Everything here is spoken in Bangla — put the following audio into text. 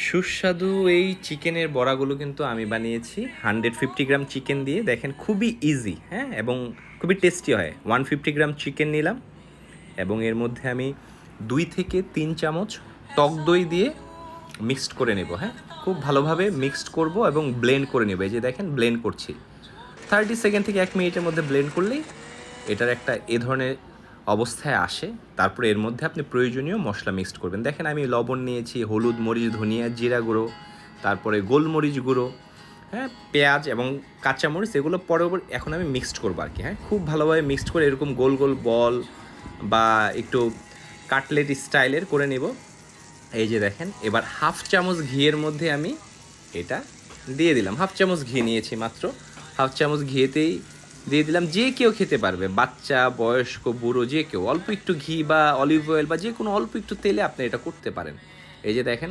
সুস্বাদু এই চিকেনের বড়াগুলো কিন্তু আমি বানিয়েছি 150 গ্রাম চিকেন দিয়ে। দেখেন খুবই ইজি, হ্যাঁ, এবং খুবই টেস্টি হয়। 150 গ্রাম চিকেন নিলাম এবং এর মধ্যে আমি 2 থেকে 3 চামচ টক দই দিয়ে মিক্সড করে নেব। হ্যাঁ, খুব ভালোভাবে মিক্সড করব এবং ব্লেন্ড করে নেব। এই যে দেখেন ব্লেন্ড করছি, 30 সেকেন্ড থেকে 1 মিনিটের মধ্যে ব্লেন্ড করলেই এটার একটা এ ধরনের অবস্থায় আসে। তারপরে এর মধ্যে আপনি প্রয়োজনীয় মশলা মিক্সড করবেন। দেখেন আমি লবণ নিয়েছি, হলুদ, মরিচ, ধনিয়া, জিরা গুঁড়ো, তারপরে গোলমরিচ গুঁড়ো, হ্যাঁ, পেঁয়াজ এবং কাঁচামরিচ, এগুলো পরে এখন আমি মিক্সড করবো আর কি। হ্যাঁ, খুব ভালোভাবে মিক্সড করে এরকম গোল গোল বল বা একটু কাটলেট স্টাইলের করে নেব। এই যে দেখেন, এবার 1/2 চামচ ঘিয়ের মধ্যে আমি এটা দিয়ে দিলাম। 1/2 চামচ ঘি নিয়েছি মাত্র, 1/2 চামচ ঘিয়েতেই দিয়ে দিলাম। যে কেউ খেতে পারবে, বাচ্চা, বয়স্ক, বুড়ো, যে কেউ। অল্প একটু ঘি বা অলিভ অয়েল বা যে কোনো অল্প একটু তেলে আপনি এটা করতে পারেন। এই যে দেখেন